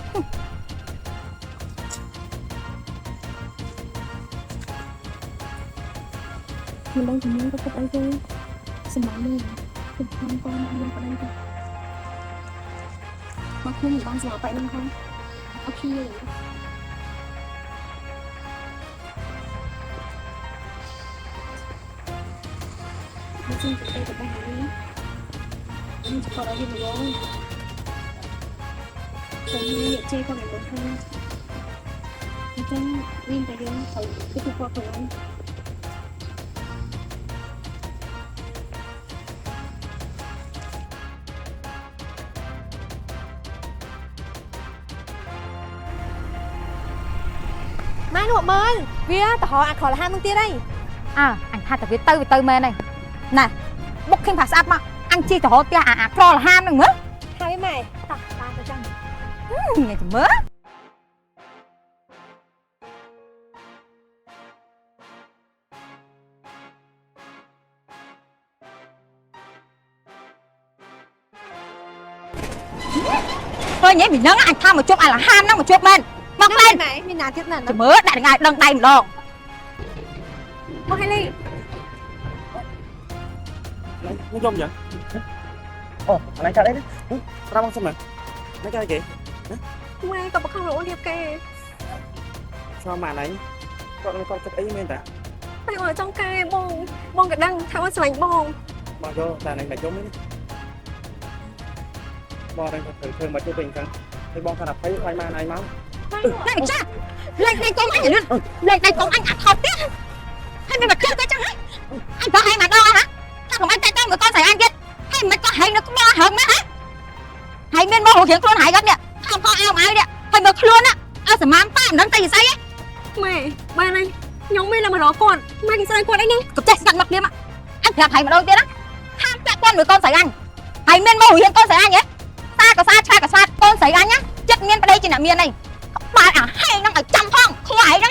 [SPEAKER 2] មិនដឹងជំនាញទៅគិតអីទេសម្រាប់នេះខ្ញុំខំកូនខ្ញុំប្តីទៅមកខ្ញុំមិនបានស្លាប់បែបហ្នឹងផងអូខេមកជិះទៅទៅបែបនេះខ្ញុំจะขอเอาอยู่บ่ខ្ញុំនិយាយជេរផងមិនដឹងអញ្ចឹងវិញតែយើងទៅគឺគាត់ខ្លួន ម៉ែនោះមើលវាទៅហៅអាខលហាមនឹងទៀតអី
[SPEAKER 1] អើអញថាតែវាទៅមែនហើយណាបុកឃើញផាស្អាតមកអញជិះទៅរកផ្ទះអាក្រលហាមនឹងមើល
[SPEAKER 2] ហើយម៉ែតោះតាមទៅចឹង
[SPEAKER 1] ញ៉ាំមើលthôi nhảy bị nắng anh tham một chút ai là ham nó một chút bên mọc lên
[SPEAKER 2] ម៉ែមានណាទៀតណា
[SPEAKER 1] thì mớ đại ngài đằng tay một đòn
[SPEAKER 2] មកឲ្យលី
[SPEAKER 3] không trông vậy ồ anh chào đấy ra băng xem mà mấy cái kì
[SPEAKER 2] ម៉ែក៏បខំរអូនរៀបគេ
[SPEAKER 3] cho mà này con chất ấy men ta
[SPEAKER 2] តែអូនចង់កែបងក៏ដឹងថាអូនស្រឡាញ់បង
[SPEAKER 3] mà vô ta này mày trốn đấy bò đây thử thường mà chưa bình chẳng thì bò thằng thấy khoai ma này máu
[SPEAKER 1] này cha lên đây con anh nhảy lên lên đây con anh ăn thật tiếc hay mày mà chơi cái chẳng hả anh có hay mà đo hả sao không anh tay tay người con xảy anh kia hay mày có hay nó cũng đo hơn nữa hả hay men mô hồ hiện luôn hại gấp nè không có ao ai nè hay mực luôn á ao sẽ mám tam đắng tay gì say ấy
[SPEAKER 2] ម៉ែបានហើយខ្ញុំមិនមករកគាត់ម៉ែគេស្ដាយគាត់អីហ្នឹង
[SPEAKER 1] cục chạy sẵn mặt đi mà anh gặp thầy mà đôi kia đó ham các con người con xảy anh hay men mô hồ hiện con xảy anh nhé ta cả xa con xảy anh nhá chất miên vào đây chỉ là miên này bà à hay đang ở trăm phong không phải đó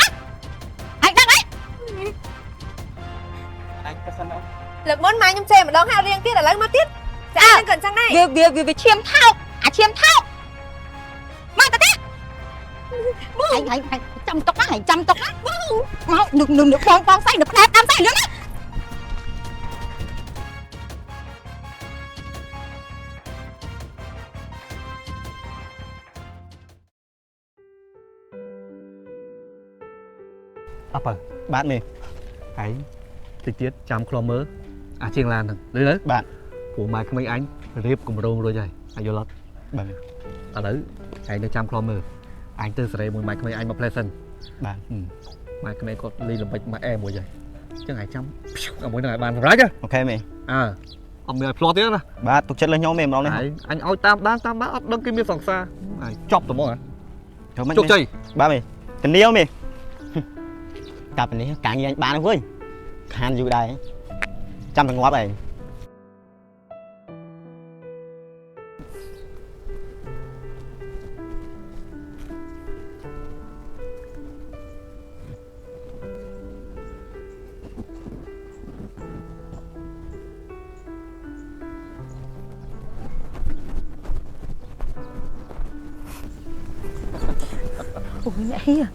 [SPEAKER 1] anh đang đấy
[SPEAKER 3] anh có sân đâu
[SPEAKER 2] លើកមុនម៉ែខ្ញុំចេះម្ដងហើយរៀងទៀតឥឡូវមកទៀតតែអញក៏អញ្ចឹងដែរ
[SPEAKER 1] việc chiêm thao à chiêm thao mà ta thế hãy chăm tóc á hãy chăm tóc á mau đừng con say được đẹp đam say nữa á
[SPEAKER 4] អើបើ
[SPEAKER 5] បាទមេ
[SPEAKER 4] ឯងតិចទៀតចាំខ្លមើលអាជាងឡានហ្នឹងលឺទៅបាទព្រោះម៉ែក្មេងអញរៀបគម្រោងរួចហើយអាយល់អត់
[SPEAKER 5] បាទ
[SPEAKER 4] ឥឡូវឯងនៅចាំខ្លមើលអញទៅសេរីមួយម៉ែក្មេងអញមកផ្លែសិន
[SPEAKER 5] បាទ
[SPEAKER 4] ម៉ែក្មេងគាត់លីលំបិចមកអែមួយហើយអញ្ចឹងឯងចាំឲ្យមួយនឹងឲ្យបានសម្រេច
[SPEAKER 5] អូខេមេ
[SPEAKER 4] អើអត់មានឲ្យផ្លោះទៀតណា
[SPEAKER 5] បាទទុកចិត្តលើខ្ញុំមេម្ដងនេះ
[SPEAKER 4] អញឲ្យតាមដានអត់ដឹងគេមានសង្សារឯងចប់ទៅហ្មងហ៎
[SPEAKER 5] ចូលមិន
[SPEAKER 4] ជោគជ័យ
[SPEAKER 5] បាទមេធានាមេកាប់នេះការងារអញបានហើយខានយូរដែរចាំតែងាប់ឯង
[SPEAKER 1] ủa mẹ hia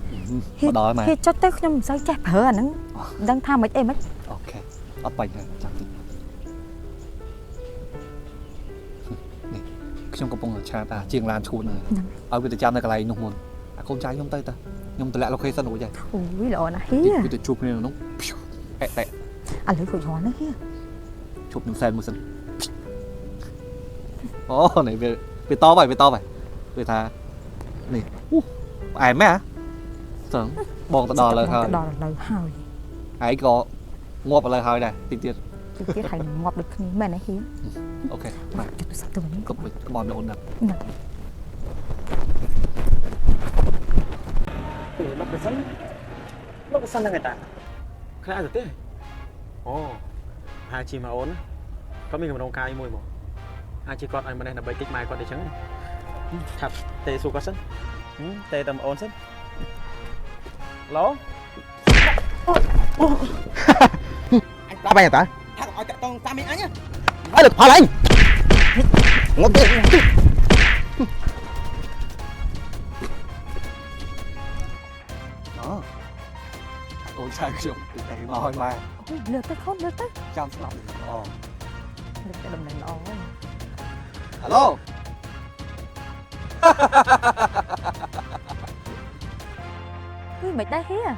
[SPEAKER 4] មកដល់ម៉ែ
[SPEAKER 1] ហៀចុះទៅខ្ញុំមិនសូវចេះប្រើអាហ្នឹងដឹងថាមិនអីមិន
[SPEAKER 4] អូខេអត់បាញ់ទេចាំតិចនេះខ្ញុំកំពុងឆាតអាជាងឡានឈួតហ្នឹងឲ្យវាទៅចាំនៅកន្លែងនោះមុនអាកូនចៅខ្ញុំទៅខ្ញុំតម្លាក់ location រួចហើយ
[SPEAKER 1] អូយល្អណាស់ហៀ
[SPEAKER 4] វាទៅជួបគ្នានៅនោះអេតែ
[SPEAKER 1] ឥឡូវរួចរាល់ហ្នឹងហៀ
[SPEAKER 4] ជួបនឹងសែនមួយសិនអូនេះវាតបហើយវាថានេះអែមមែន Sẵn bọn ta đò lời hơi
[SPEAKER 1] đò lời hơi
[SPEAKER 4] hãy có ngọt vào lời hơi này tiết tiết
[SPEAKER 1] tiết hay ngọt được khi mẹ này hiếm
[SPEAKER 4] ok
[SPEAKER 1] mà tôi sắp tôi vẫn
[SPEAKER 4] cục với bọn đồn nè
[SPEAKER 3] Nó cái sân là người ta cái ai được thế ồ hai chị mà ổn có mình một đồng cài mùi một hai chị con anh bên đây là bậy tích mai con để trắng thật tê su có sân tê tầm ổn sân lố
[SPEAKER 5] Apa ya ta? Hãy lực phá lên. Ngốc đi.
[SPEAKER 4] đó ôi sao không rồi mà
[SPEAKER 1] lượt tới khôn lượt tới
[SPEAKER 4] chăm sóc
[SPEAKER 1] lượt tới đầm này lo
[SPEAKER 4] alo
[SPEAKER 1] ui mày đây hí à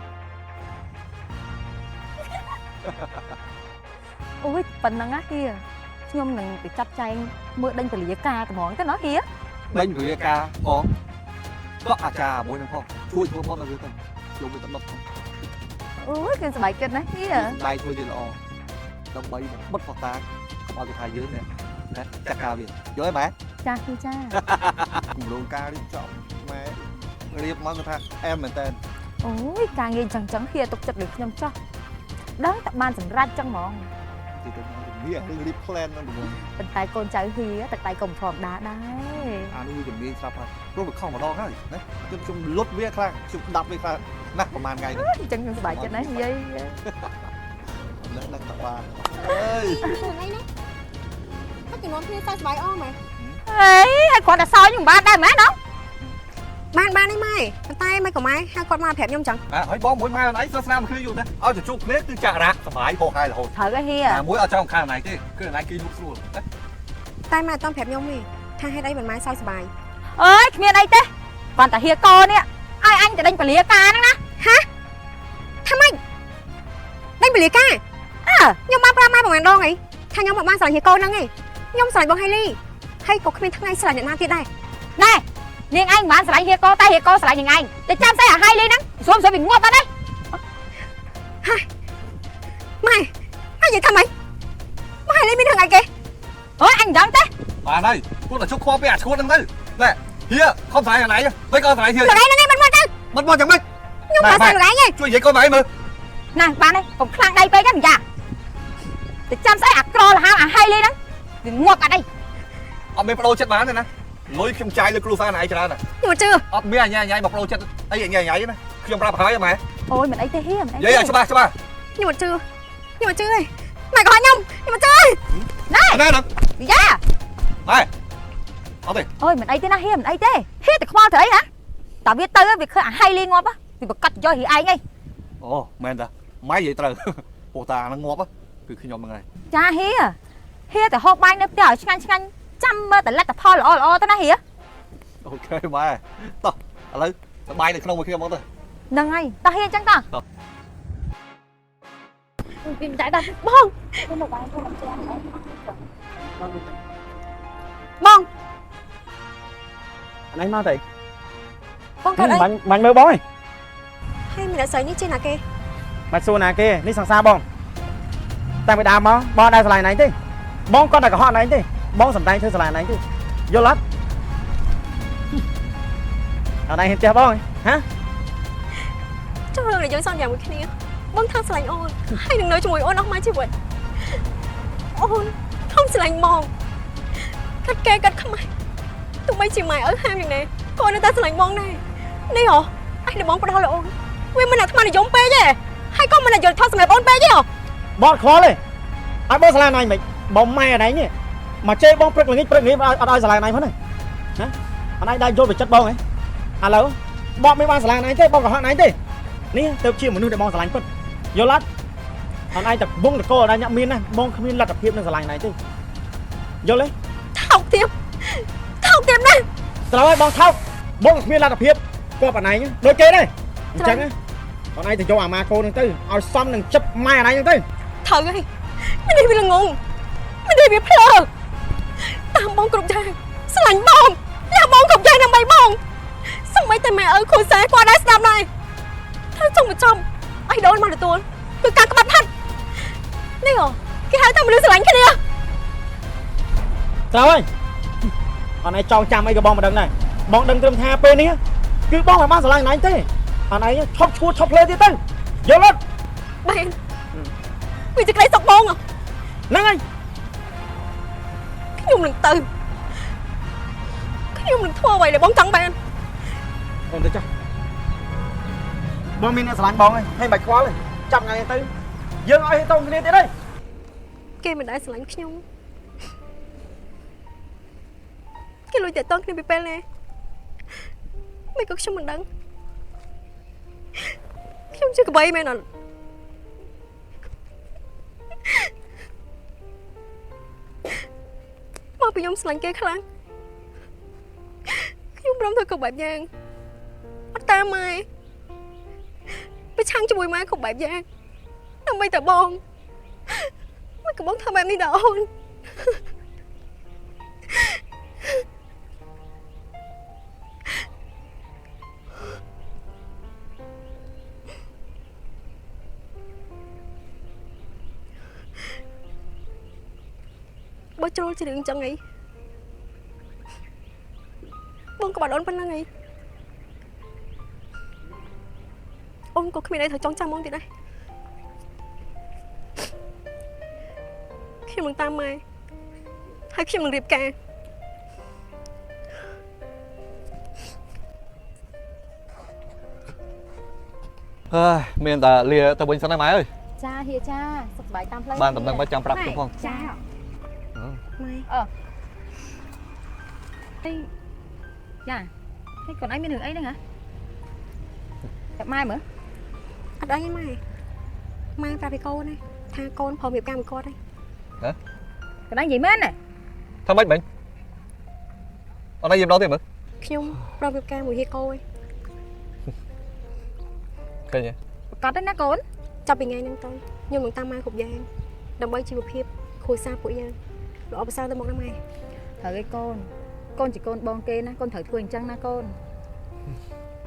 [SPEAKER 1] ôi phần năng á kia nhom năng bị chặt chay mưa đinh từ lìa ca cái món cái nó kia
[SPEAKER 4] đánh với ca có trà bôi nó không chui cho con nó dưới tầng dùng cái tấm lọc
[SPEAKER 1] ôi cái bài kịch này kia
[SPEAKER 4] đây thôi thì lo đâm bay bất phật ta bao cái thai dưới này đấy chặt ca việc vô em bé
[SPEAKER 1] cha kia cha
[SPEAKER 4] cùng luôn ca đi chọn mẹ riêng món cái thằng em mình tên
[SPEAKER 1] ôi ca nghe chẳng chẳng kia tục chặt được nhom cho đó tập ban sẵn ra trong món
[SPEAKER 4] thì tôi nghĩ là cái plan nó đúng không
[SPEAKER 1] bên tay con trai khi á tay cổng phòng đá đấy
[SPEAKER 4] nuôi chuẩn bị sắp rồi được không mà đo hết đấy chung lốt với khang chung đập với khang nèประมาณ ngày
[SPEAKER 1] chẳng những bài trên đấy gì
[SPEAKER 4] lên là tập ba ơi
[SPEAKER 2] Mất cái nón kia sao bài o mày
[SPEAKER 1] ấy ai còn đã soi nhưng ba đây má nó
[SPEAKER 2] Ban ấy mày tay mày của mày hai con ma phẹp nhom chẳng
[SPEAKER 4] hỏi bom mũi mai nãy sao sao khi dùng đấy ở chỗ chụp clip cứ chả rạc thoải hồ hai là hồ
[SPEAKER 1] thở cái kia
[SPEAKER 4] mũi ở trong khang này chứ cứ này kia lúc luôn đấy
[SPEAKER 2] tay mày tao phẹp nhom đi thayให้ได้เหมือนไม้sao bài
[SPEAKER 1] เอ้ยเมียไอ้เต้ก่อนแต่เฮียกอเนี่ยไอ้อันจะเด้งไปเลียกานั่งนะ
[SPEAKER 2] ทำไมได้ไปเลียก้าnhom ma pra mai bằng ngàn đo ấy thay nhom bằng mang sải hiệp cô năng ấy nhom sải bằng hai ly hay có khi thằng này sải nhận nam tiết đây
[SPEAKER 1] แน่ยังไงมันสลายเฮียกอแต่เฮียกอสลายยังไงจะจำใส่ให้เลยนั่งสวมสวยเป็นงวดมาได้
[SPEAKER 2] mày vậy thằng mày mày lên bên thằng này kìa
[SPEAKER 1] เฮ้ยอันยังเต้
[SPEAKER 4] bà đây cô là chúc kho bẹt cô đang đây này hier không phải là này mấy con phải hier
[SPEAKER 2] thằng này nó ngay bên ngoài
[SPEAKER 4] mất bao chẳng mấy
[SPEAKER 2] nhom mà sải gái nhỉ
[SPEAKER 4] chui vậy con mày mà
[SPEAKER 1] น่ะบ้านนี่ผมคลั่งได้ไปกันจ้ะจะจำใส่อักกรอละฮะให้เลยนั่งถึงงวดกันได้
[SPEAKER 4] ông bên pro chết bán này nè lối không trái lên cruza này cho nên nè
[SPEAKER 2] nhưng mà chưa
[SPEAKER 4] ông biết nhảy nhảy bọc pro chết ấy nhảy nhảy nè khi ông ra phải mày
[SPEAKER 1] โอ้ยเหมือนไอ้เต้เฮียเหมือนไอ้
[SPEAKER 4] vậy
[SPEAKER 1] เต้
[SPEAKER 4] à cho ba
[SPEAKER 2] nhưng mà chưa ơi mày có hỏi nhom nhưng mà chưa ơi
[SPEAKER 4] đây nè
[SPEAKER 1] ย่า
[SPEAKER 4] nàyเอาดิ
[SPEAKER 1] เอ้ยเหมือนไอ้เต้นะเฮียเหมือนไอ้เต้เฮียแต่ขโมยเถอะไอ้นะแต่เวียเตอร์เวียเคยให้เลยงวดปะเวียบอกกัดย่อยหีไอ้ไง
[SPEAKER 4] ồ men ta máy vậy trời bộ ta nó ngọt á cứ khi nhom bằng này
[SPEAKER 1] จ้าเฮียแต่หอกใบเนี่ยเดี๋ยวชิกันจำเมื่อแต่ละแต่พอหล่อตัวนะเฮีย
[SPEAKER 4] ok ba tao lấy bay này không mà khi món thôi
[SPEAKER 1] ยังไงตาเฮียจังตา
[SPEAKER 6] tìm trái ta
[SPEAKER 2] บ้อง
[SPEAKER 1] บ้อง
[SPEAKER 3] anh ấy mau thì
[SPEAKER 1] บ้องเกิดอะไร
[SPEAKER 3] mạnh mới bó này
[SPEAKER 2] hay mày đã sấy như trên là kê
[SPEAKER 3] mạch xô nè kia đi sang xa bong tay mày đàm bó đây slide này chứ bong con này có họ này chứ bong sầm tay thôi slide này chứ vô lắm ở đây hiện chưa bong hả
[SPEAKER 2] trong rừng này dưới son vàng một cái này bong thang sành ôn hay đừng nói cho mùi ôn ốc mai chứ vậy ôn không sành mòn cắt kê cắt không mày tụi bay chỉ mày ở hamอย่างnày coi người ta sành mòn này đi hả anh để bong có đau là ôn vì mình là thằng này giống pe chứ hay con mình là giờ thao sành ôn pe chứ hả
[SPEAKER 3] bọt khó lên ai bong slide này mày bong mai ở đấy nhỉ mà chơi bong prek nghĩ ở đây slide này phải này hả ở đây đây vô bị chất bong ấy alo bong mấy slide này chứ bong có họ này chứ ní tao chia một nút để bong slide phân vô lát hôm nay tập bung được cô ở đây nhậm miên này bong không miên là tập hiệp nên slide này chứ vô lấy
[SPEAKER 2] thao tiếp này
[SPEAKER 3] slide ơi bong thao bong không miên là tập hiệp cô bạn này nhá đôi kế đây chẳng á còn này thì cho mà côនឹងទៅឲ្យសំនឹងចិត្តម៉ែអណៃហ្នឹងទៅ
[SPEAKER 2] thở ơi mình đi vì là ngu mình đi vì phờ tam bong cục giang sành bong là bong cục giang nằm bay bong xong mấy tay mẹ ơi khôi xé qua đá snap này trong một trong ai đâu mà được tuôn tôi càng có bắn hẳn đây hả cái hai thằng mình đưa lạnh cái này
[SPEAKER 3] sao ơi anh ấy cho chăm ấy cái bom mà đằng này bom đằng tầm tha bên ấy cứ bom mà mang sờ này thế anh ấy chọc chua chọc lên thế tên vô lên
[SPEAKER 2] bạn vì chỉ lấy sọc bông à
[SPEAKER 3] năng anh
[SPEAKER 2] cái nhung đừng từ cái nhung đừng thua vậy để bóng trắng bạn
[SPEAKER 3] còn tới chắc bom mình sờ lạnh bom này hay bạch quá này chăm ngày tới dương ai tông cái này đây
[SPEAKER 2] cái mình đã sờ lạnh cái nhung cái lối chạy tôn cái bị bể này mày có xong mình đắng không chưa có bay mày nào mà bị nhung slang kia khăn nhung rong thôi cậu bẹp giang bắt ta màyไปช่างcho bùi mai không bẹp giangทำไมแต่บองไม่กับบ้องทำแบบนี้เด้ออน bao trôi thì đừng chẳng nghĩ bông có bà đón bên là nghĩ ông có khi đây thời chọn trang mong thì đây khi mình tam mai hay khi mình điệp ca
[SPEAKER 4] miền ta lìa ta bình sáng nay máy ơi
[SPEAKER 1] ចាហៀចាសុខសប្បាយតាមផ្លូវ
[SPEAKER 4] ban tầm nâng mới trong prap đúng không
[SPEAKER 1] ចា
[SPEAKER 2] mai
[SPEAKER 1] នេះចានេះកូនឯងមានរឿងអីហ្នឹងហ៎តែម៉ែមើល
[SPEAKER 2] ở đây mai mai ra với cô này tha con phòng việc cam của con đây
[SPEAKER 1] កូនឯងនិយាយមែនណា
[SPEAKER 4] thằng mấy mình ở đây dìm đó thì mà
[SPEAKER 2] nhung ra việc cam của cô ấy
[SPEAKER 4] kệ nhỉ
[SPEAKER 1] ប្រកាសទេណាកូន
[SPEAKER 2] ចាប់ពីថ្ងៃហ្នឹងទៅខ្ញុំនឹងតាមម៉ែគ្រប់យ៉ាងដើម្បីជីវភាពគ្រួសារពួកយើងល្អប្រសើរទៅមុខណាម៉ែ
[SPEAKER 1] ត្រូវឯកូនកូនជាកូនបងគេណាកូនត្រូវធ្វើអញ្ចឹងណាកូន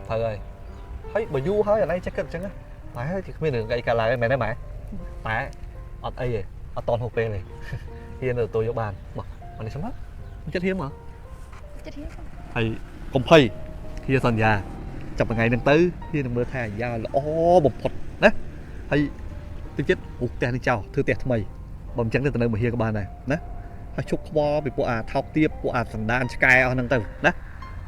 [SPEAKER 4] thầy ơi thấy bà du hơi ở đây chắc cần chăng á mẹ thì không biết được cái cả là mẹ đấy mẹ ở đây vậy ở toàn hộp này hiền rồi tôi vô bàn bảo mà này sống hết chết hiếm mà
[SPEAKER 1] ចិត្តហៀ
[SPEAKER 4] thầy cùng thầy hiền dần già chập ngày đến tới hiền mưa thà già là o bột phật đấy thầy tôi chết ục tiền đi chào thư tiệt mày bầm trắng từ nơi mà hiền các bạn này đấy hay chúc bo bị bộ thọc tiếp bộ sẵn đan sky ở năng tử đấy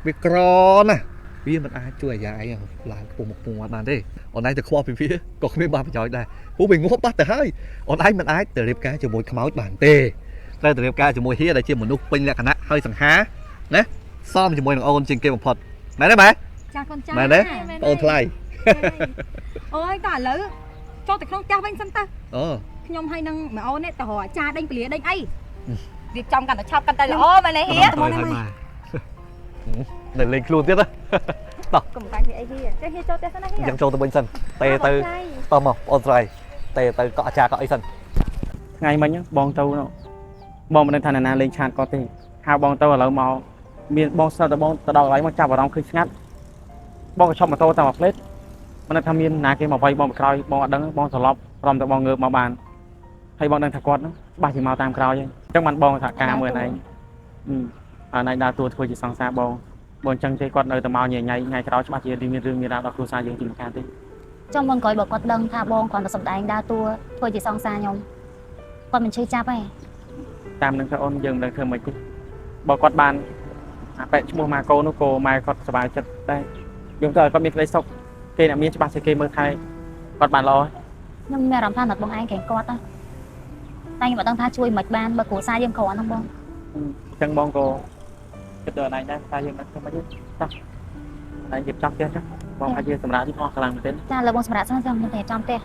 [SPEAKER 4] bị cron à vì mình ai chui dài là một mùa bàn đi ở đây từ kho phía còn không biết ba phải chọi đây bố mình ngó bắt từ hơi ở đây mình ai từ đẹp cá cho mồi máu bản tê đây từ đẹp cá cho mồi hía đây chỉ một nút pin là khả năng hơi sẵn há đấy xong cho mồi thằng ôn trên kia một phật mày đấy mày
[SPEAKER 1] ចាកូនចា
[SPEAKER 4] mày đấy ôn thay
[SPEAKER 1] អូយតើឥឡូវចូលទៅក្នុងផ្ទះវិញសិនតើ ខ្ញុំ
[SPEAKER 4] Ờ
[SPEAKER 1] ឲ្យនឹងម៉ែអូននេះទៅរកអាចារ្យដេញពលាដេញអីរៀបចំកាន់តែឆាប់កាន់តែល្អមែនទេហៀ
[SPEAKER 4] thôi thôi mà để lên luôn tiếp á
[SPEAKER 1] កុំកាច់ពីអីហៀចេះហៀចូលផ្ទះសិនណាហៀ
[SPEAKER 4] dẫnចូលទៅវិញសិនតេទៅតមកអូនស្រីតេទៅកក់អាចារ្យកក់អីសិន
[SPEAKER 3] ថ្ងៃមិញបងទៅបងមិនដឹងថាណាលេងឆាតគាត់ទេហៅបងទៅឥឡូវមកមានបងសិតតែបងទៅដល់កន្លែងមកចាប់អារម្មណ៍ឃើញស្ងាត់បងក៏ឈប់ម៉ូតូតាមផ្លេតមិនដឹងថាមានណាគេមកវាយបងក្រោយបងអត់ដឹងបងត្រឡប់ព្រមតែបងងើបមកបានហើយបងដឹងថាគាត់បាសជាមកតាមក្រោយអញ្ចឹងបានបងថាការមើលណៃអាណៃដើរតួធ្វើជាសង្សារបងអញ្ចឹងទេគាត់នៅតែមកញ៉ៃថ្ងៃក្រោយច្បាស់ជាមានរឿងមានរ៉ាវដល់គ្រួសារយើងជាមិនខានទេ
[SPEAKER 6] trong bọn coi bảo con đăng tha bon còn là sập đánh đa tua thôi chỉ xong xa nhom con mình chơi chắp ấy
[SPEAKER 3] តាមនឹងថាអូនយើងមិនដឹងធ្វើមិនទេបើគាត់បានអាប៉ែឈ្មោះម៉ាកូនោះក៏ម៉ែគាត់សប្បាយចិត្តដែរយើងទៅឲ្យគាត់មានក្តីសុខគេអ្នកមានច្បាស់ជាគេមើលថែគាត់បានល្អ
[SPEAKER 6] nhưng mẹ làm than thật bông anh cảnh con á tay mà đăng tha chui mạch ban bà cổ xa dương khổ ăn không bông
[SPEAKER 3] អញ្ចឹងបងក៏គិតទៅអនឡាញដែរតែយើងមិនធ្វើមិនទេតោះអនឡាញរៀបចំផ្ទះចុះបងអាចយើងសម្រាប់ទីអស់ខ្លាំងមែនទេ
[SPEAKER 6] cha là bông sầm rạ sang sang mình thể trong tè